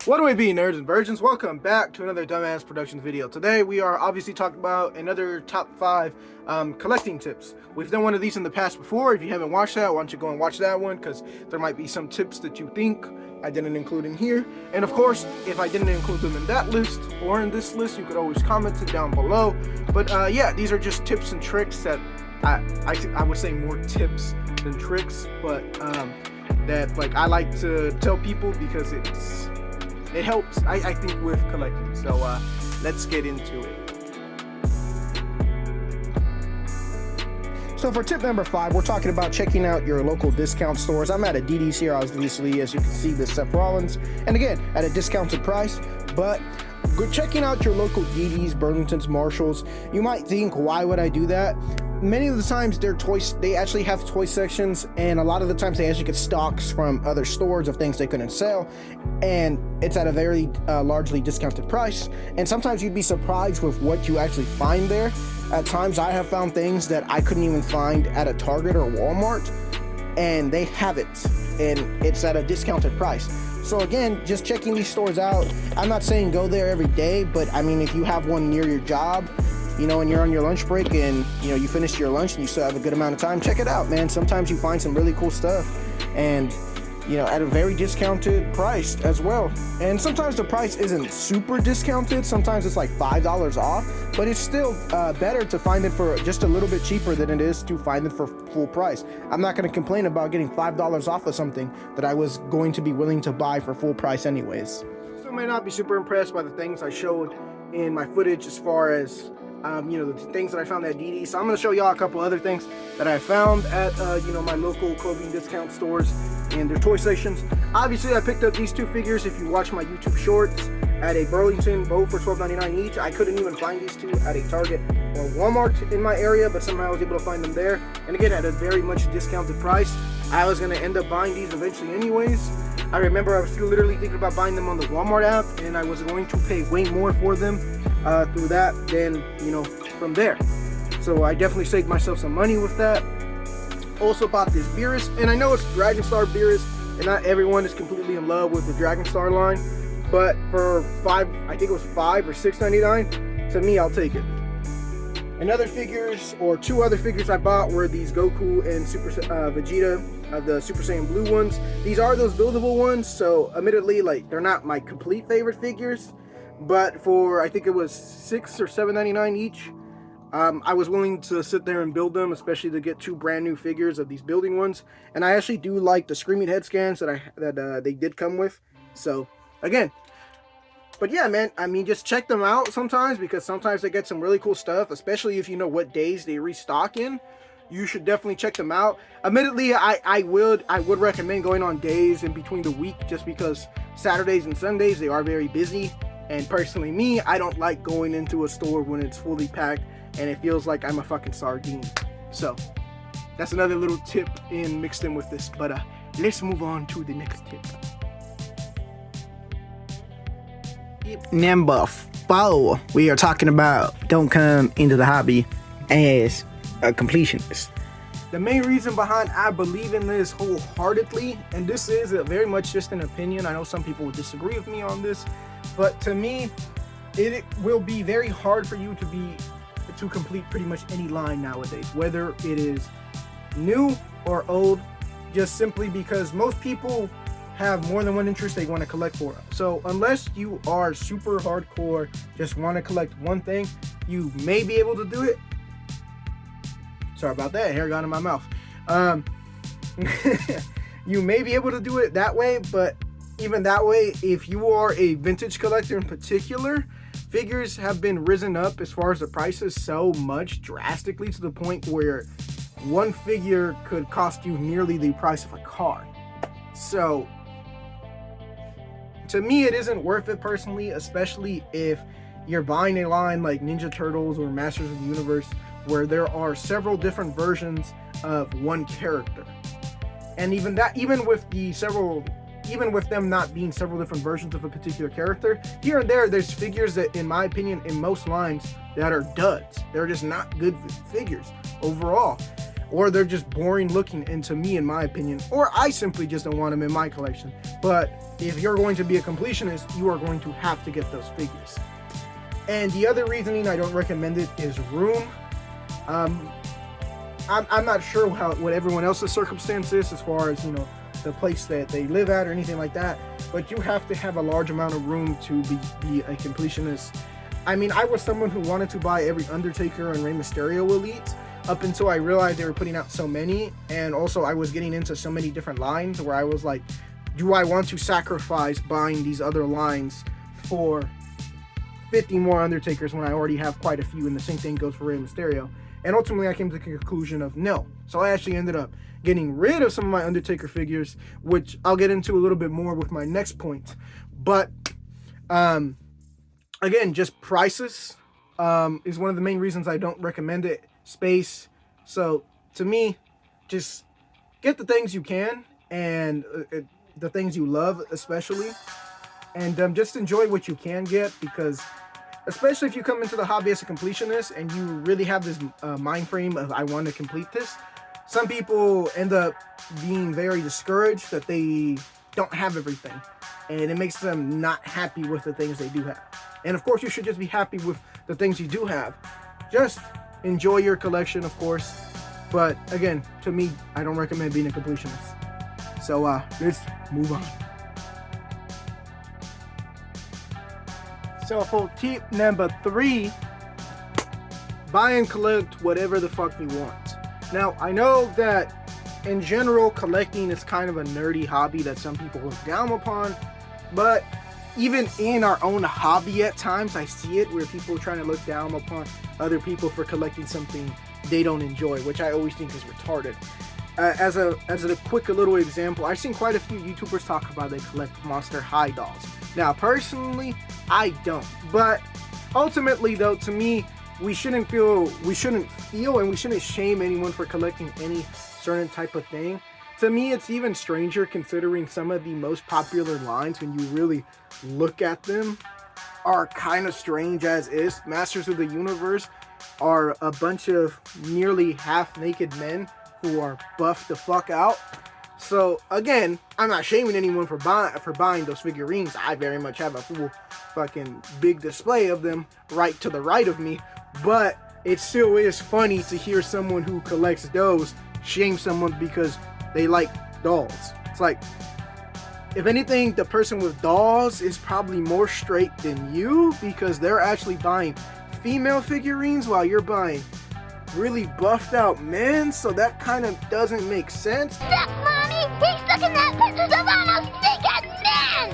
What do we be, nerds and virgins? Welcome back to another Dumbass Productions video. Today we are obviously talking about another top 5 collecting tips. We've done one of these in the past before. If you haven't watched that, why don't you go and watch that one, because there might be some tips that you think I didn't include in here. And of course, if I didn't include them in that list or in this list, you could always comment it down below. But yeah, these are just tips and tricks that I would say more tips than tricks, but that like I like to tell people because it helps, I think, with collecting. So let's get into it. So for tip number 5, we're talking about checking out your local discount stores. I'm at a DD's here, obviously, as you can see, this Seth Rollins, and again, at a discounted price. But checking out your local DD's, Burlington's, Marshalls, you might think, why would I do that? Many of the times they actually have toy sections, and a lot of the times they actually get stocks from other stores of things they couldn't sell, and it's at a very largely discounted price. And sometimes you'd be surprised with what you actually find there. At times I have found things that I couldn't even find at a Target or Walmart, and they have it, and it's at a discounted price. So again, just checking these stores out. I'm not saying go there every day, but I mean, if you have one near your job, you know, and you're on your lunch break and, you know, you finished your lunch and you still have a good amount of time, check it out, man. Sometimes you find some really cool stuff, and, you know, at a very discounted price as well. And sometimes the price isn't super discounted. Sometimes it's like $5 off, but it's still better to find it for just a little bit cheaper than it is to find it for full price. I'm not going to complain about getting $5 off of something that I was going to be willing to buy for full price anyways. Still may not be super impressed by the things I showed in my footage as far as you know, the things that I found at DD. So I'm going to show y'all a couple other things that I found at, you know, my local clothing discount stores and their toy stations. Obviously, I picked up these two figures, if you watch my YouTube shorts, at a Burlington, both for $12.99 each. I couldn't even find these two at a Target or Walmart in my area, but somehow I was able to find them there. And again, at a very much discounted price. I was going to end up buying these eventually anyways. I remember I was literally thinking about buying them on the Walmart app, and I was going to pay way more for them through that than, you know, from there. So I definitely saved myself some money with that. Also bought this Beerus, and I know it's Dragon Star Beerus, and not everyone is completely in love with the Dragon Star line, but for I think it was $5 or $6.99, to me, I'll take it. Another figures, or two other figures I bought, were these Goku and Super Vegeta, the Super Saiyan Blue ones. These are those buildable ones, so admittedly, like, they're not my complete favorite figures, but for, I think it was $6 or $7.99 each, I was willing to sit there and build them, especially to get two brand new figures of these building ones. And I actually do like the Screaming Head scans that they did come with. So again, but yeah, man, I mean, just check them out sometimes, because sometimes they get some really cool stuff, especially if you know what days they restock in. You should definitely check them out. Admittedly, I would recommend going on days in between the week, just because Saturdays and Sundays they are very busy. And personally, me, I don't like going into a store when it's fully packed and it feels like I'm a fucking sardine. So that's another little tip mixed in with this. But let's move on to the next tip. Tip number 4, we are talking about don't come into the hobby as a completionist. The main reason behind I believe in this wholeheartedly, and this is very much just an opinion, I know some people would disagree with me on this, but to me, it will be very hard for you to complete pretty much any line nowadays, whether it is new or old, just simply because most people have more than one interest they want to collect for. So unless you are super hardcore, just want to collect one thing, you may be able to do it. Sorry about that, hair got in my mouth. You may be able to do it that way, but even that way, if you are a vintage collector in particular, figures have been risen up as far as the prices so much drastically, to the point where one figure could cost you nearly the price of a car. So to me, it isn't worth it personally, especially if you're buying a line like Ninja Turtles or Masters of the Universe, where there are several different versions of one character. And even with them not being several different versions of a particular character, here and there's figures that, in my opinion, in most lines, that are duds. They're just not good figures overall. or they're just boring looking, and to me, in my opinion, or I simply just don't want them in my collection. But if you're going to be a completionist, you are going to have to get those figures. And the other reasoning I don't recommend it is room. I'm not sure what everyone else's circumstance is as far as, you know, the place that they live at or anything like that, but you have to have a large amount of room to be a completionist. I mean, I was someone who wanted to buy every Undertaker and Rey Mysterio Elite up until I realized they were putting out so many, and also I was getting into so many different lines where I was like, do I want to sacrifice buying these other lines for 50 more Undertakers when I already have quite a few? And the same thing goes for Rey Mysterio. And ultimately I came to the conclusion of no. So I actually ended up getting rid of some of my Undertaker figures, which I'll get into a little bit more with my next point. But again, just prices is one of the main reasons I don't recommend it. Space. So to me, just get the things you can, and the things you love especially, and just enjoy what you can get, because especially if you come into the hobby as a completionist and you really have this mind frame of I want to complete this, some people end up being very discouraged that they don't have everything, and it makes them not happy with the things they do have. And of course you should just be happy with the things you do have. Just enjoy your collection, of course, but again, to me, I don't recommend being a completionist. So let's move on. So for tip number 3, buy and collect whatever the fuck you want. Now, I know that in general, collecting is kind of a nerdy hobby that some people look down upon, but even in our own hobby at times, I see it where people are trying to look down upon other people for collecting something they don't enjoy, which I always think is retarded. As a quick little example, I've seen quite a few YouTubers talk about they collect Monster High dolls. Now, personally, I don't. But ultimately, though, to me, we shouldn't feel and we shouldn't shame anyone for collecting any certain type of thing. To me, it's even stranger considering some of the most popular lines, when you really look at them, are kind of strange as is. Masters of the Universe are a bunch of nearly half-naked men who are buffed the fuck out. So again, I'm not shaming anyone for buying those figurines. I very much have a full fucking big display of them right to the right of me, but it still is funny to hear someone who collects those shame someone because they like dolls. It's like, if anything, the person with dolls is probably more straight than you, because they're actually buying female figurines while you're buying really buffed out men, so that kind of doesn't make sense. Look, Mommy! He's looking at pictures of almost naked men!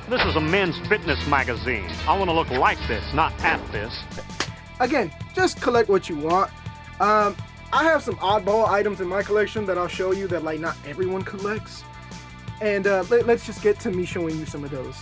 This is a men's fitness magazine. I want to look like this, not at this. Again, just collect what you want. I have some oddball items in my collection that I'll show you that like not everyone collects. And let's just get to me showing you some of those.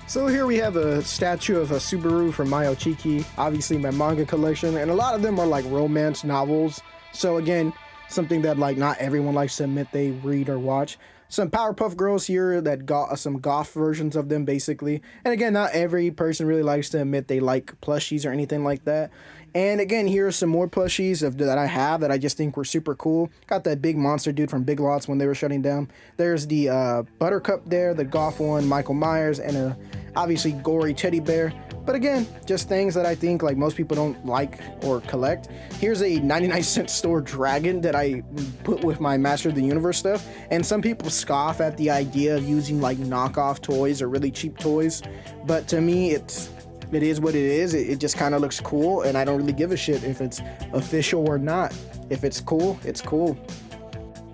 So here we have a statue of a Subaru from Mayochiki, obviously my manga collection, and a lot of them are like romance novels. So again, something that like not everyone likes to admit they read or watch. Some Powerpuff Girls here that got some goth versions of them basically. And again, not every person really likes to admit they like plushies or anything like that. And again, here are some more plushies that I have that I just think were super cool. Got that big monster dude from Big Lots when they were shutting down. There's the Buttercup there, the goth one, Michael Myers, and a obviously gory teddy bear. But again, just things that I think like most people don't like or collect. Here's a 99-cent store dragon that I put with my Master of the Universe stuff. And some people scoff at the idea of using like knockoff toys or really cheap toys. But to me, it is what it is. It just kind of looks cool, and I don't really give a shit if it's official or not. If it's cool, it's cool.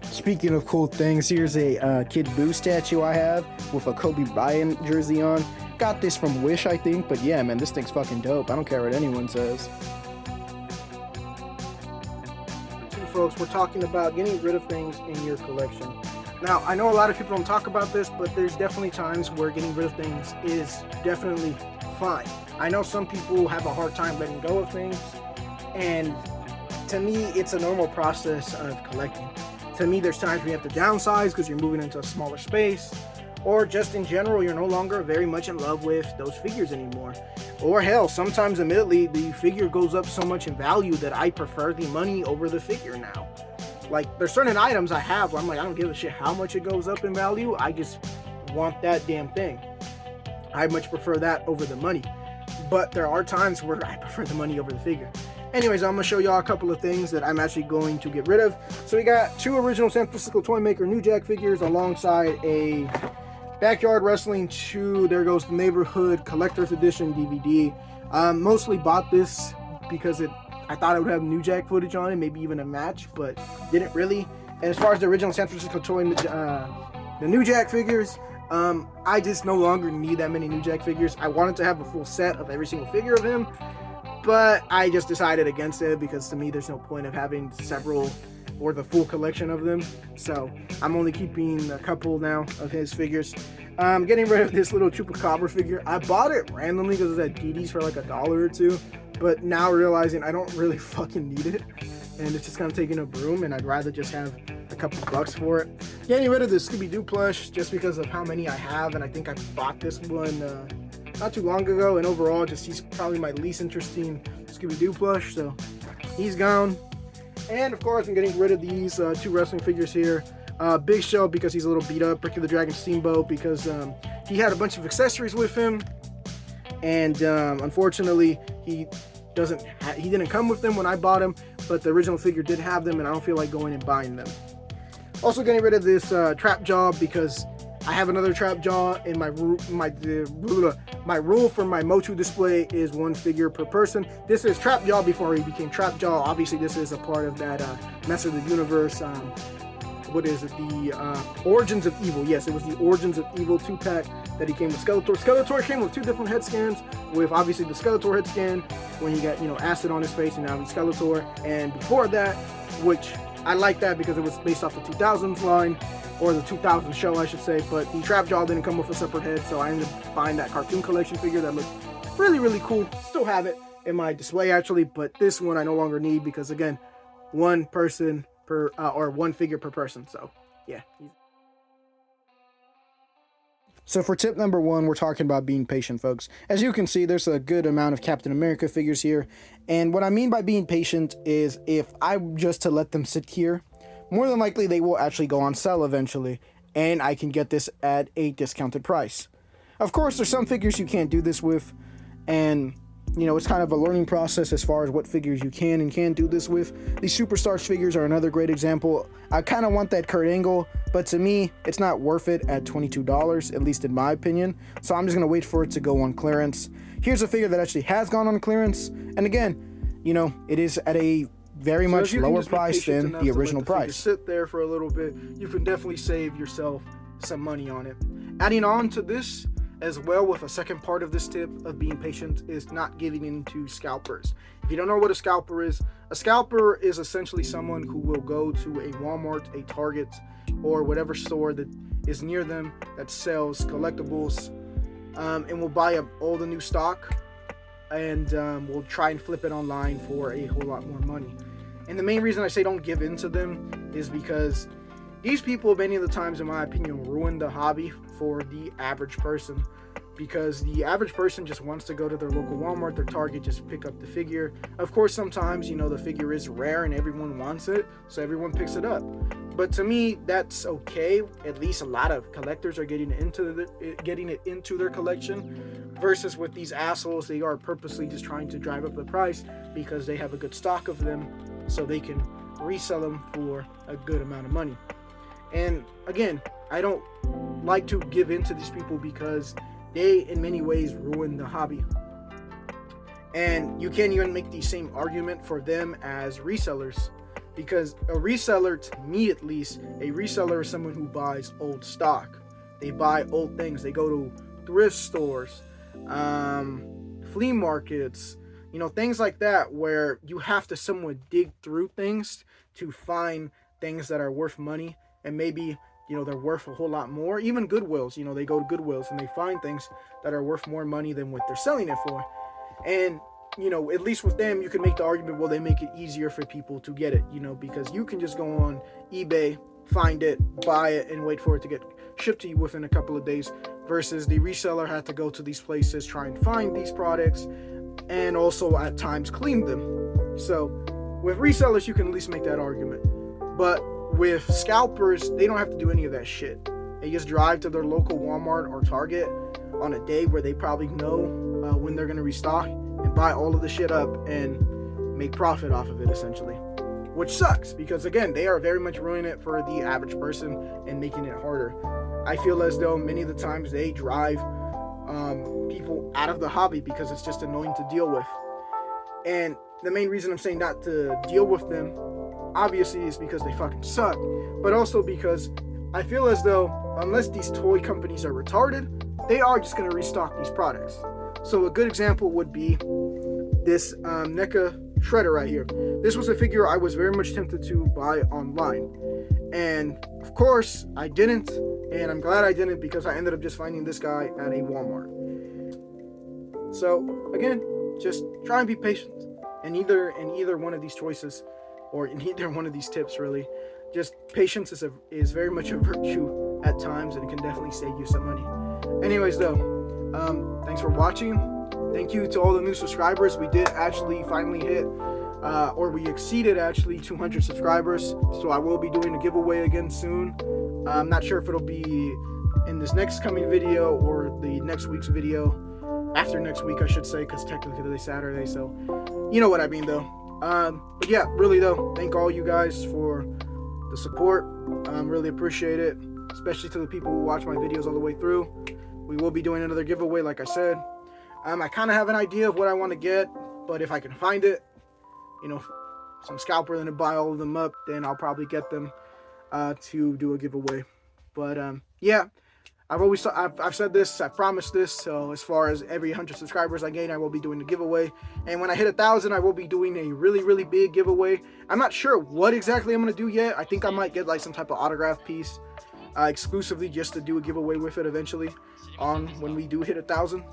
Speaking of cool things, here's a Kid Buu statue I have with a Kobe Bryant jersey on. Got this from Wish, I think, but yeah, man, this thing's fucking dope. I don't care what anyone says. Folks, we're talking about getting rid of things in your collection. Now, I know a lot of people don't talk about this, but there's definitely times where getting rid of things is definitely fine. I know some people have a hard time letting go of things, and to me, it's a normal process of collecting. To me, there's times we have to downsize because you're moving into a smaller space, or just in general, you're no longer very much in love with those figures anymore. Or hell, sometimes admittedly, the figure goes up so much in value that I prefer the money over the figure now. Like, there's certain items I have where I'm like, I don't give a shit how much it goes up in value. I just want that damn thing. I much prefer that over the money. But there are times where I prefer the money over the figure. Anyways, I'm going to show y'all a couple of things that I'm actually going to get rid of. So we got 2 original San Francisco Toy Maker New Jack figures alongside a Backyard Wrestling 2 There Goes the Neighborhood Collector's Edition DVD. Mostly bought this because I thought it would have New Jack footage on it, maybe even a match, but didn't really. And as far as the original San Francisco Toy, the New Jack figures, I just no longer need that many New Jack figures. I wanted to have a full set of every single figure of him, but I just decided against it because to me there's no point of having several or the full collection of them. So I'm only keeping a couple now of his figures. Getting rid of this little Chupacabra figure. I bought it randomly because it was at DD's for like $1 or $2, but now realizing I don't really fucking need it, and it's just kind of taking up room, and I'd rather just have a couple bucks for it. Getting rid of the Scooby-Doo plush just because of how many I have, and I think I bought this one not too long ago, and overall just he's probably my least interesting Scooby-Doo plush, so he's gone. And of course I'm getting rid of these 2 wrestling figures here. Big Show because he's a little beat up, Ricky the Dragon Steamboat because he had a bunch of accessories with him, and unfortunately he didn't come with them when I bought him, but the original figure did have them, and I don't feel like going and buying them. Also getting rid of this Trap Jaw because I have another Trap Jaw, and my rule for my Motu display is 1 figure per person. This is Trap Jaw before he became Trap Jaw. Obviously this is a part of that Mess of the Universe, what is it, the Origins of Evil. Yes, it was the Origins of Evil 2-pack that he came with Skeletor. Skeletor came with 2 different head scans, with obviously the Skeletor head scan when he got, acid on his face, and now he's Skeletor. And before that, which I like that because it was based off the 2000s line, or the 2000 show I should say, but the Trap Jaw didn't come with a separate head, so I ended up buying that cartoon collection figure that looked really, really cool. Still have it in my display actually, but this one I no longer need because again, 1 person per, or 1 figure per person, so yeah. So for tip number 1, we're talking about being patient, folks. As you can see, there's a good amount of Captain America figures here, and what I mean by being patient is if I just to let them sit here, more than likely they will actually go on sale eventually, and I can get this at a discounted price. Of course, there's some figures you can't do this with, and it's kind of a learning process as far as what figures you can and can't do this with. These Superstars figures are another great example. I kind of want that Kurt Angle, but to me, it's not worth it at $22, at least in my opinion. So I'm just going to wait for it to go on clearance. Here's a figure that actually has gone on clearance, and again, it is at a very much lower price than the original price. Sit there for a little bit, you can definitely save yourself some money on it. Adding on to this as well, with a second part of this tip of being patient, is not giving into scalpers. If you don't know what a scalper is essentially someone who will go to a Walmart, a Target, or whatever store that is near them that sells collectibles, and will buy up all the new stock, and will try and flip it online for a whole lot more money. And the main reason I say don't give in to them is because these people many of the times, in my opinion, ruin the hobby for the average person, because the average person just wants to go to their local Walmart, their Target, just pick up the figure. Of course, sometimes, the figure is rare and everyone wants it, so everyone picks it up. But to me, that's okay. At least a lot of collectors are getting it into their collection, versus with these assholes, they are purposely just trying to drive up the price because they have a good stock of them, so they can resell them for a good amount of money. And again, I don't like to give in to these people because they in many ways ruin the hobby. And you can't even make the same argument for them as resellers, because a reseller, to me at least, a reseller is someone who buys old stock. They buy old things. They go to thrift stores, flea markets, things like that, where you have to somewhat dig through things to find things that are worth money, and maybe they're worth a whole lot more. Even Goodwills, they go to Goodwills and they find things that are worth more money than what they're selling it for. And at least with them, you can make the argument, well, they make it easier for people to get it, because you can just go on eBay, find it, buy it, and wait for it to get shipped to you within a couple of days, versus the reseller had to go to these places, try and find these products, and also at times clean them. So with resellers, you can at least make that argument. But with scalpers, they don't have to do any of that shit. They just drive to their local Walmart or Target on a day where they probably know when they're going to restock, and buy all of the shit up and make profit off of it, essentially. Which sucks, because again, they are very much ruining it for the average person and making it harder. I feel as though many of the times they drive people out of the hobby because it's just annoying to deal with. And the main reason I'm saying not to deal with them, obviously, is because they fucking suck, but also because I feel as though unless these toy companies are retarded, they are just going to restock these products. So a good example would be this NECA Shredder right here. This was a figure I was very much tempted to buy online, and of course I didn't, and I'm glad I didn't, because I ended up just finding this guy at a Walmart. So again, just try and be patient, and either one of these choices, or in either one of these tips, really, just patience is very much a virtue at times, and it can definitely save you some money. Anyways, though, thanks for watching. Thank you to all the new subscribers. We did actually finally hit, or we exceeded actually 200 subscribers. So I will be doing a giveaway again soon. I'm not sure if it'll be in this next coming video or the next week's video. After next week, I should say, because technically today's Saturday. So you know what I mean, though. But yeah, really though, thank all you guys for the support. Really appreciate it, especially to the people who watch my videos all the way through. We will be doing another giveaway, like I said. I kind of have an idea of what I want to get, but if I can find it, you know, some scalper then to buy all of them up, then I'll probably get them to do a giveaway. But yeah, I've said this, I've promised this. So as far as every 100 subscribers I gain, I will be doing a giveaway. And when I hit 1,000, I will be doing a really, really big giveaway. I'm not sure what exactly I'm going to do yet. I think I might get like some type of autograph piece exclusively just to do a giveaway with it eventually on when we do hit 1,000.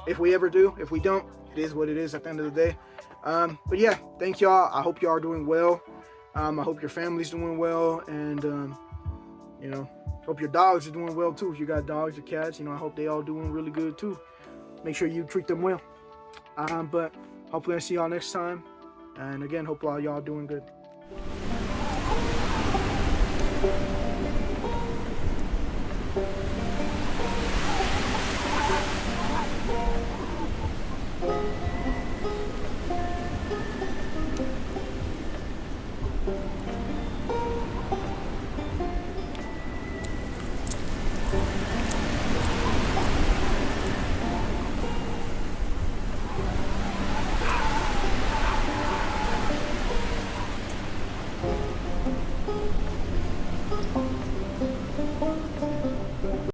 If we ever do. If we don't, it is what it is at the end of the day. But yeah, thank y'all. I hope y'all are doing well. I hope your family's doing well, and you know, hope your dogs are doing well too. If you got dogs or cats, you know, I hope they all doing really good too. Make sure you treat them well. But hopefully I see y'all next time. And again, hope all y'all doing good.